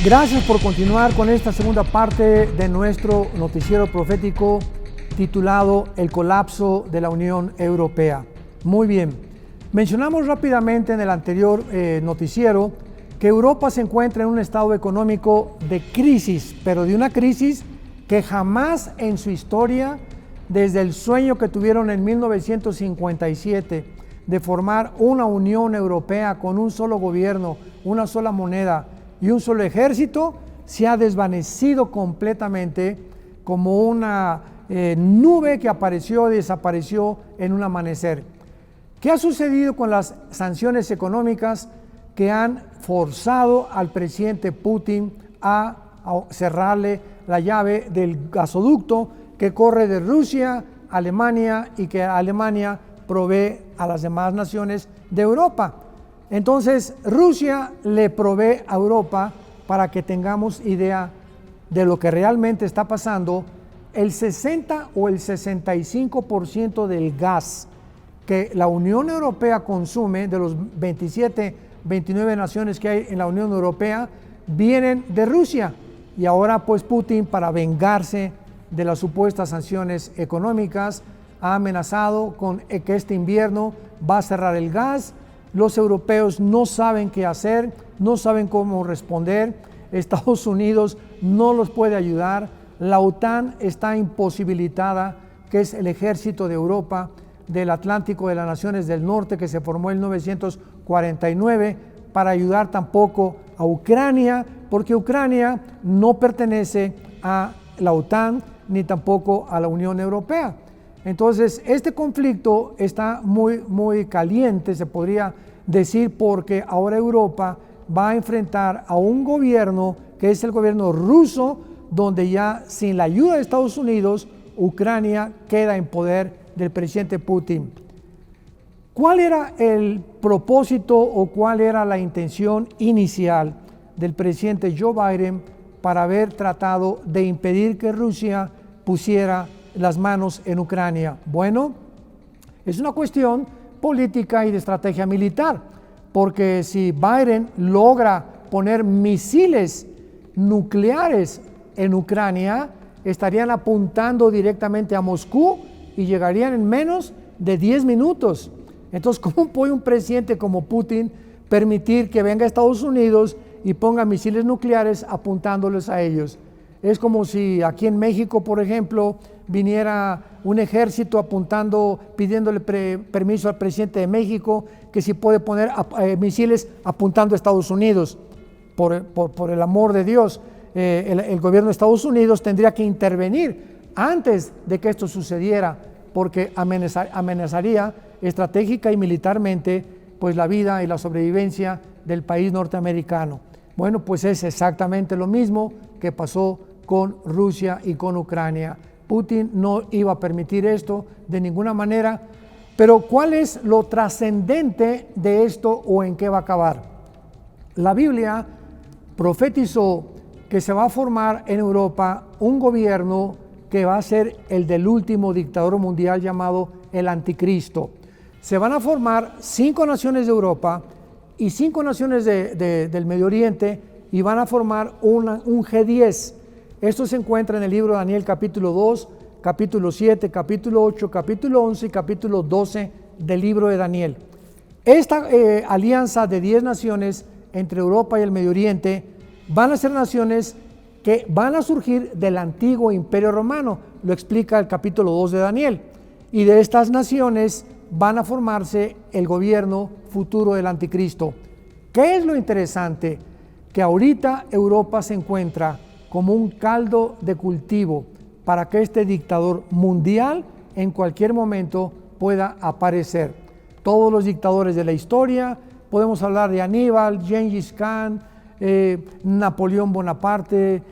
Gracias por continuar con esta segunda parte de nuestro noticiero profético titulado El colapso de la Unión Europea. Muy bien, mencionamos rápidamente en el anterior noticiero que Europa se encuentra en un estado económico de crisis, pero de una crisis que jamás en su historia, desde el sueño que tuvieron en 1957 de formar una Unión Europea con un solo gobierno, una sola moneda y un solo ejército, se ha desvanecido completamente como una nube que apareció y desapareció en un amanecer. ¿Qué ha sucedido con las sanciones económicas que han forzado al presidente Putin a cerrarle la llave del gasoducto que corre de Rusia a Alemania y que Alemania provee a las demás naciones de Europa? Entonces, Rusia le provee a Europa, para que tengamos idea de lo que realmente está pasando, el 60 o el 65% del gas que la Unión Europea consume, de los 29 naciones que hay en la Unión Europea, vienen de Rusia. Y ahora pues Putin, para vengarse de las supuestas sanciones económicas, ha amenazado con que este invierno va a cerrar el gas. Los europeos no saben qué hacer, no saben cómo responder. Estados Unidos no los puede ayudar. La OTAN está imposibilitada, que es el ejército de Europa, del Atlántico, de las naciones del norte, que se formó en 1949, para ayudar tampoco a Ucrania, porque Ucrania no pertenece a la OTAN ni tampoco a la Unión Europea. Entonces, este conflicto está muy caliente, se podría decir, porque ahora Europa va a enfrentar a un gobierno que es el gobierno ruso, donde ya sin la ayuda de Estados Unidos, Ucrania queda en poder del presidente Putin. ¿Cuál era el propósito o cuál era la intención inicial del presidente Joe Biden para haber tratado de impedir que Rusia pusiera las manos en Ucrania? Bueno, es una cuestión política y de estrategia militar, porque si Biden logra poner misiles nucleares en Ucrania, estarían apuntando directamente a Moscú y llegarían en menos de 10 minutos. Entonces, ¿cómo puede un presidente como Putin permitir que venga a Estados Unidos y ponga misiles nucleares apuntándoles a ellos? Es como si aquí en México, por ejemplo, viniera un ejército apuntando, pidiéndole permiso al presidente de México que si puede poner misiles apuntando a Estados Unidos. Por el amor de Dios, el gobierno de Estados Unidos tendría que intervenir antes de que esto sucediera, porque amenazaría estratégica y militarmente pues la vida y la sobrevivencia del país norteamericano. Bueno, pues es exactamente lo mismo que pasó con Rusia y con Ucrania. Putin no iba a permitir esto de ninguna manera, pero ¿cuál es lo trascendente de esto o en qué va a acabar? La Biblia profetizó que se va a formar en Europa un gobierno que va a ser el del último dictador mundial llamado el Anticristo. Se van a formar 5 naciones de Europa y 5 naciones del Medio Oriente, y van a formar un G10. Esto se encuentra en el libro de Daniel capítulo 2, capítulo 7, capítulo 8, capítulo 11 y capítulo 12 del libro de Daniel. Esta alianza de 10 naciones entre Europa y el Medio Oriente van a ser naciones que van a surgir del antiguo Imperio Romano, lo explica el capítulo 2 de Daniel, y de estas naciones van a formarse el gobierno futuro del Anticristo. ¿Qué es lo interesante? Que ahorita Europa se encuentra como un caldo de cultivo para que este dictador mundial en cualquier momento pueda aparecer. Todos los dictadores de la historia, podemos hablar de Aníbal, Gengis Khan, Napoleón Bonaparte,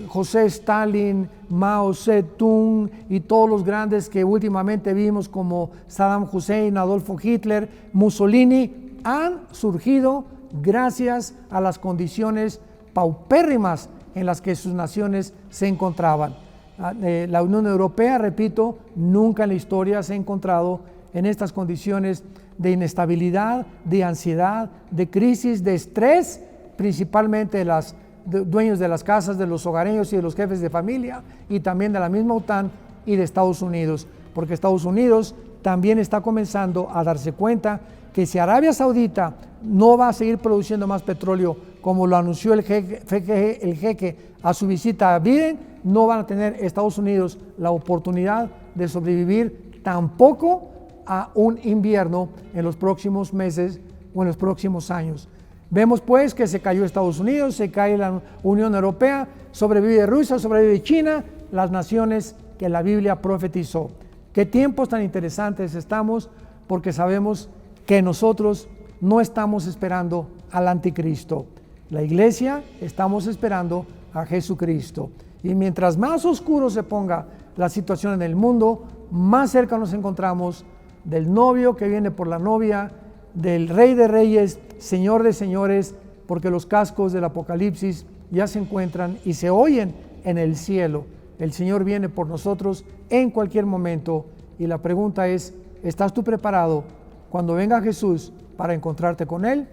José Stalin, Mao Zedong y todos los grandes que últimamente vimos como Saddam Hussein, Adolfo Hitler, Mussolini, han surgido gracias a las condiciones paupérrimas en las que sus naciones se encontraban. La Unión Europea, repito, nunca en la historia se ha encontrado en estas condiciones de inestabilidad, de ansiedad, de crisis, de estrés, principalmente de las dueños de las casas, de los hogareños y de los jefes de familia, y también de la misma OTAN y de Estados Unidos, porque Estados Unidos también está comenzando a darse cuenta que si Arabia Saudita no va a seguir produciendo más petróleo, como lo anunció el jeque a su visita a Biden, no van a tener Estados Unidos la oportunidad de sobrevivir tampoco a un invierno en los próximos meses o en los próximos años. Vemos pues que se cayó Estados Unidos, se cae la Unión Europea, sobrevive Rusia, sobrevive China, las naciones que la Biblia profetizó. Qué tiempos tan interesantes estamos, porque sabemos que nosotros no estamos esperando al anticristo. La iglesia estamos esperando a Jesucristo. Y mientras más oscuro se ponga la situación en el mundo, más cerca nos encontramos del novio que viene por la novia, del Rey de Reyes, Señor de Señores, porque los cascos del Apocalipsis ya se encuentran y se oyen en el cielo. El Señor viene por nosotros en cualquier momento, y la pregunta es, ¿estás tú preparado cuando venga Jesús para encontrarte con Él?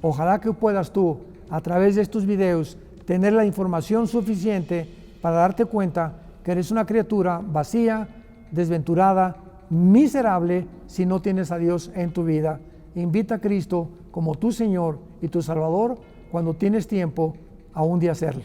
Ojalá que puedas tú, a través de estos videos, tener la información suficiente para darte cuenta que eres una criatura vacía, desventurada, miserable, si no tienes a Dios en tu vida. Invita a Cristo como tu Señor y tu Salvador cuando tienes tiempo aún de hacerlo.